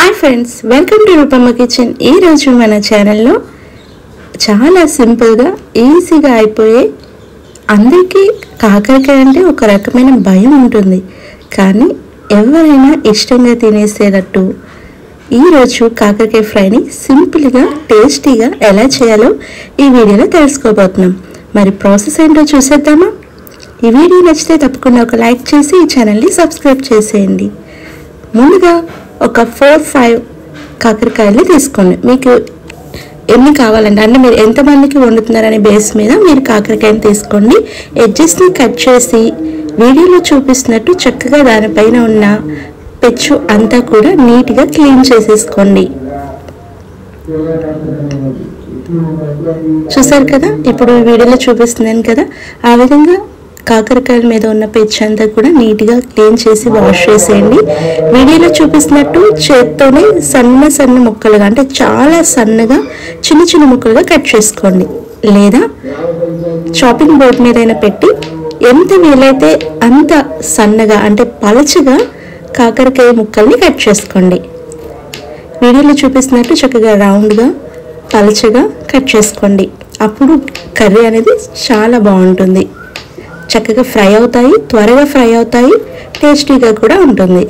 Hi friends, welcome to Roopamma kitchen. ఈరోజు మన ఛానల్లో చాలా సింపుల్గా ఈజీగా అయిపోయే, అందరికీ కాకరకాయ అంటే ఒక రకమైన భయం ఉంటుంది, కానీ ఎవరైనా ఇష్టంగా తినేసేటట్టు ఈరోజు కాకరకాయ ఫ్రైని సింపుల్గా టేస్టీగా ఎలా చేయాలో ఈ వీడియోలో తెలుసుకోబోతున్నాం. మరి ప్రాసెస్ ఏంటో చూసేద్దామా? ఈ వీడియో నచ్చితే తప్పకుండా ఒక లైక్ చేసి ఈ ఛానల్ని సబ్స్క్రైబ్ చేసేయండి. ముందుగా ఒక 4-5 కాకరకాయలు తీసుకోండి. మీకు ఎన్ని కావాలంటే అంటే మీరు ఎంతమందికి వండుతున్నారనే బేస్ మీద మీరు కాకరకాయని తీసుకోండి. ఎడ్జెస్ని కట్ చేసి వీడియోలో చూపిస్తున్నట్టు చక్కగా దానిపైన ఉన్న పెచ్చు అంతా కూడా నీట్గా క్లీన్ చేసేసుకోండి. చూసారు కదా, ఇప్పుడు వీడియోలో చూపిస్తున్నాను కదా, ఆ విధంగా కాకరకాయల మీద ఉన్న పెచ్చు అంతా కూడా నీట్గా క్లీన్ చేసి వాష్ చేసేయండి. వీడియోలో చూపిస్తున్నట్టు చేత్తోనే సన్న సన్న ముక్కలుగా అంటే చాలా సన్నగా చిన్న చిన్న ముక్కలుగా కట్ చేసుకోండి, లేదా చాపింగ్ బోర్డ్ మీదైనా పెట్టి ఎంత వీలైతే అంత సన్నగా అంటే పలచగా కాకరకాయ ముక్కల్ని కట్ చేసుకోండి. వీడియోలో చూపిస్తున్నట్టు చక్కగా రౌండ్గా పలచగా కట్ చేసుకోండి. అప్పుడు కర్రీ అనేది చాలా బాగుంటుంది. చక్కగా ఫ్రై అవుతాయి, త్వరగా ఫ్రై అవుతాయి, టేస్టీగా కూడా ఉంటుంది.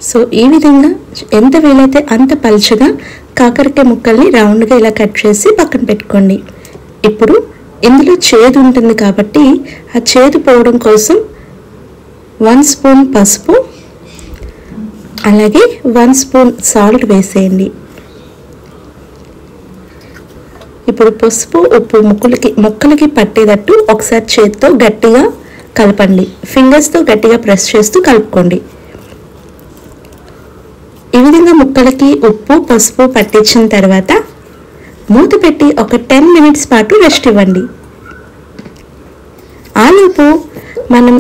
సో ఈ విధంగా ఎంత వీలైతే అంత పలుచగా కాకరకాయ ముక్కల్ని రౌండ్గా ఇలా కట్ చేసి పక్కన పెట్టుకోండి. ఇప్పుడు ఇందులో చేదు ఉంటుంది కాబట్టి ఆ చేదు పోవడం కోసం 1 స్పూన్ పసుపు అలాగే 1 స్పూన్ సాల్ట్ వేసేయండి. ఇప్పుడు పసుపు ఉప్పు ముక్కలకి పట్టేటట్టు ఒకసారి చేత్తో గట్టిగా కలపండి. ఫింగర్స్తో గట్టిగా ప్రెస్ చేస్తూ కలుపుకోండి. ఈ విధంగా ముక్కలకి ఉప్పు పసుపు పట్టించిన తర్వాత మూత పెట్టి ఒక 10 మినిట్స్ పాటు రెస్ట్ ఇవ్వండి. ఆలోపు మనం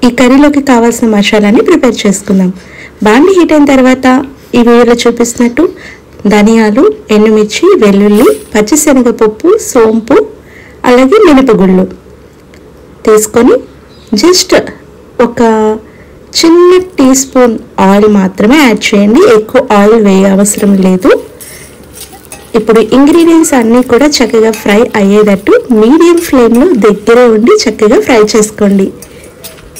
ఈ కర్రీలోకి కావాల్సిన మసాలాని ప్రిపేర్ చేసుకుందాం. బాండి హీట్ అయిన తర్వాత ఈ వీడియోలో చూపిస్తున్నట్టు ధనియాలు, ఎండుమిర్చి, వెల్లుల్లి, పచ్చిశనగపప్పు, సోంపు అలాగే మినపగుళ్ళు తీసుకొని జస్ట్ ఒక చిన్న టీ స్పూన్ ఆయిల్ మాత్రమే యాడ్ చేయండి. ఎక్కువ ఆయిల్ వేయ అవసరం లేదు. ఇప్పుడు ఇంగ్రీడియంట్స్ అన్నీ కూడా చక్కగా ఫ్రై అయ్యేటట్టు మీడియం ఫ్లేమ్లో దగ్గరే ఉండి చక్కగా ఫ్రై చేసుకోండి.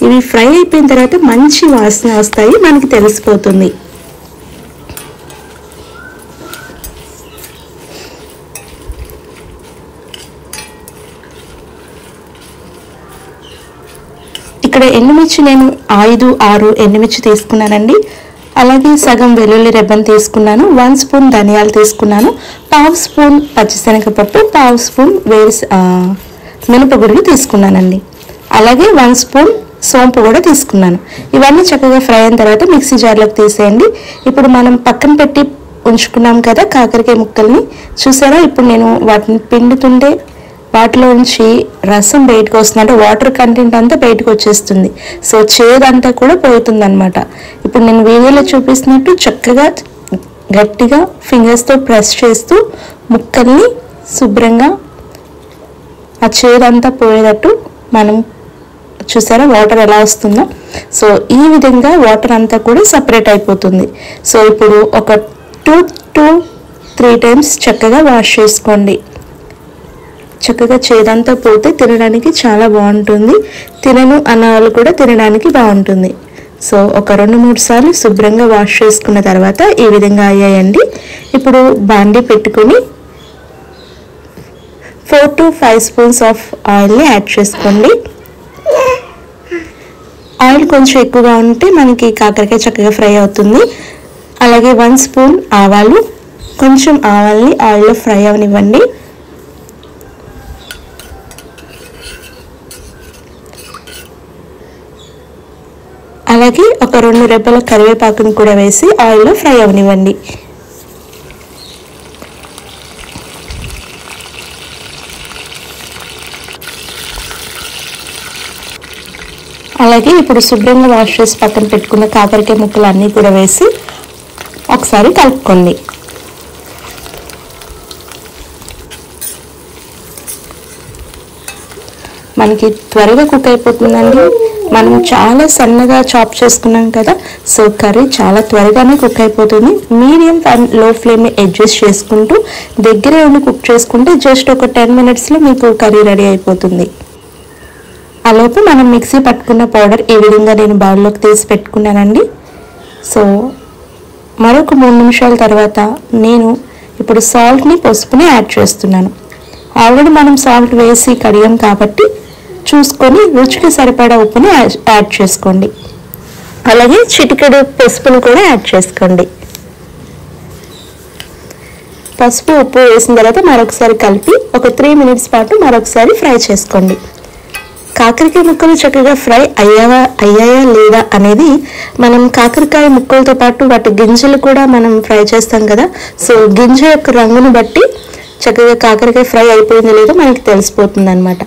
ఇవి ఫ్రై అయిపోయిన తర్వాత మంచి వాసన వస్తాయి, మనకి తెలిసిపోతుంది. ఇక్కడ ఎండుమిర్చి నేను 5-6 ఎండుమిర్చి తీసుకున్నానండి. అలాగే సగం వెల్లుల్లి రెబ్బను తీసుకున్నాను, 1 స్పూన్ ధనియాలు తీసుకున్నాను, 1/2 స్పూన్ పచ్చిశనగపప్పు, 1/2 స్పూన్ మినపగుళ్ళు తీసుకున్నానండి. అలాగే 1 స్పూన్ సోంపు కూడా తీసుకున్నాను. ఇవన్నీ చక్కగా ఫ్రై అయిన తర్వాత మిక్సీ జార్లోకి తీసేయండి. ఇప్పుడు మనం పక్కన పెట్టి ఉంచుకున్నాం కదా కాకరకాయ ముక్కల్ని, చూసారా? ఇప్పుడు నేను వాటిని పిండుతుంటే వాటిలో నుంచి రసం బయటకు వస్తుంది, అంటే వాటర్ కంటెంట్ అంతా బయటకు వచ్చేస్తుంది. సో చేదంతా కూడా పోతుంది అనమాట. ఇప్పుడు నేను వీడియోలో చూపిస్తున్నట్టు చక్కగా గట్టిగా ఫింగర్స్తో ప్రెస్ చేస్తూ ముక్కల్ని శుభ్రంగా ఆ చేదంతా పోయేటట్టు మనం చూసారా వాటర్ ఎలా వస్తుందో. సో ఈ విధంగా వాటర్ అంతా కూడా సపరేట్ అయిపోతుంది. సో ఇప్పుడు ఒక 2-3 టైమ్స్ చక్కగా వాష్ చేసుకోండి. చక్కగా చేదంతా పోతే తినడానికి చాలా బాగుంటుంది, తినను అన్న వాళ్ళు కూడా తినడానికి బాగుంటుంది. సో ఒక 2-3 సార్లు శుభ్రంగా వాష్ చేసుకున్న తర్వాత ఈ విధంగా అయ్యాయండి. ఇప్పుడు బాండి పెట్టుకొని 4-5 స్పూన్స్ ఆఫ్ ఆయిల్ని యాడ్ చేసుకోండి. ఆయిల్ కొంచెం ఎక్కువగా ఉంటే మనకి కాకరకాయ చక్కగా ఫ్రై అవుతుంది. అలాగే 1 స్పూన్ ఆవాలు, కొంచెం ఆవాల్ని ఆయిల్లో ఫ్రై అవనివ్వండి. అలాగే ఒక 2 రెబ్బల కరివేపాకుని కూడా వేసి ఆయిల్లో ఫ్రై అవనివ్వండి. అలాగే ఇప్పుడు శుభ్రంగా వాష్ చేసి పక్కన పెట్టుకున్న కాకరకాయ ముక్కలు అన్నీ కూడా వేసి ఒకసారి కలుపుకోండి. మనకి త్వరగా కుక్ అయిపోతుందండి. మనం చాలా సన్నగా చాప్ చేసుకున్నాం కదా, సో కర్రీ చాలా త్వరగానే కుక్ అయిపోతుంది. మీడియం అండ్ లో ఫ్లేమ్ని అడ్జస్ట్ చేసుకుంటూ దగ్గరే ఉండి కుక్ చేసుకుంటే జస్ట్ ఒక 10 minutesలో మీకు కర్రీ రెడీ అయిపోతుంది. అలాగే మనం మిక్సీ పట్టుకున్న పౌడర్ ఈ విధంగా నేను బౌల్లోకి తీసి పెట్టుకున్నానండి. సో మరొక 3 నిమిషాల తర్వాత నేను ఇప్పుడు సాల్ట్ని, పసుపుని యాడ్ చేస్తున్నాను. ఆల్రెడీ మనం సాల్ట్ వేసి కడిగాం కాబట్టి చూసుకొని రుచికి సరిపడా ఉప్పుని యాడ్ చేసుకోండి. అలాగే చిటికెడు పసుపుని కూడా యాడ్ చేసుకోండి. పసుపు, ఉప్పు వేసిన తర్వాత మరొకసారి కలిపి ఒక 3 minutes పాటు మరొకసారి ఫ్రై చేసుకోండి. కాకరకాయ ముక్కలు చక్కగా ఫ్రై అయ్యాయా లేదా అనేది మనం కాకరకాయ ముక్కలతో పాటు వాటి గింజలు కూడా మనం ఫ్రై చేస్తాం కదా, సో గింజ యొక్క రంగును బట్టి చక్కగా కాకరకాయ ఫ్రై అయిపోయిందో లేదో మనకి తెలిసిపోతుంది అన్నమాట.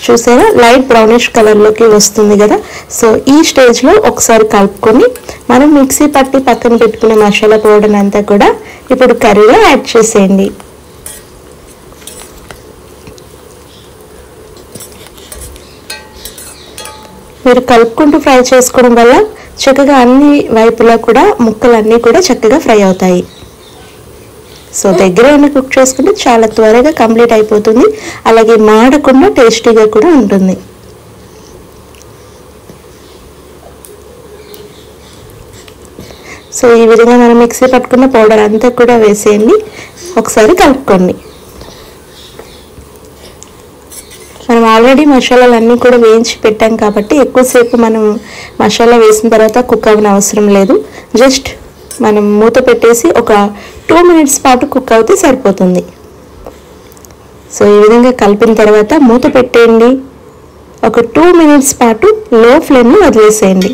చూసారా, లైట్ బ్రౌనిష్ కలర్లోకి వస్తుంది కదా. సో ఈ స్టేజ్లో ఒకసారి కలుపుకొని మనం మిక్సీ పట్టి పక్కన పెట్టుకునే మసాలా పౌడర్ అంతా కూడా ఇప్పుడు కర్రీలో యాడ్ చేసేయండి. మీరు కలుపుకుంటూ ఫ్రై చేసుకోవడం వల్ల చక్కగా అన్ని వైపులా కూడా ముక్కలన్నీ కూడా చక్కగా ఫ్రై అవుతాయి. సో దగ్గర ఉండి కుక్ చేసుకుంటే చాలా త్వరగా కంప్లీట్ అయిపోతుంది. అలాగే మాడకుండా టేస్టీగా కూడా ఉంటుంది. సో ఈ విధంగా మనం మిక్సీ పట్టుకున్న పౌడర్ అంతా కూడా వేసేయండి. ఒకసారి కలుపుకోండి. మనం ఆల్రెడీ మసాలాలన్నీ కూడా వేయించి పెట్టాం కాబట్టి ఎక్కువసేపు మనం మసాలా వేసిన తర్వాత కుక్ అవ్వని అవసరం లేదు. జస్ట్ మనం మూత పెట్టేసి ఒక 2 minutes పాటు కుక్ అవుతే సరిపోతుంది. సో ఈ విధంగా కలిపిన తర్వాత మూత పెట్టేయండి. ఒక 2 minutes పాటు లో ఫ్లేమ్ని వదిలేసేయండి.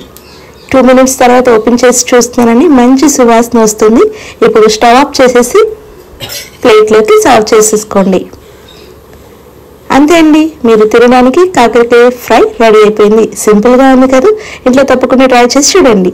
2 minutes తర్వాత ఓపెన్ చేసి చూస్తున్నానండి, మంచి సువాసన వస్తుంది. ఇప్పుడు స్టవ్ ఆఫ్ చేసేసి ప్లేట్లోకి సర్వ్ చేసేసుకోండి. అంతే అండి, మీరు తినడానికి కాకరకాయ ఫ్రై రెడీ అయిపోయింది. సింపుల్గా ఉంది కదా, ఇంట్లో తప్పకుండా ట్రై చేసి చూడండి.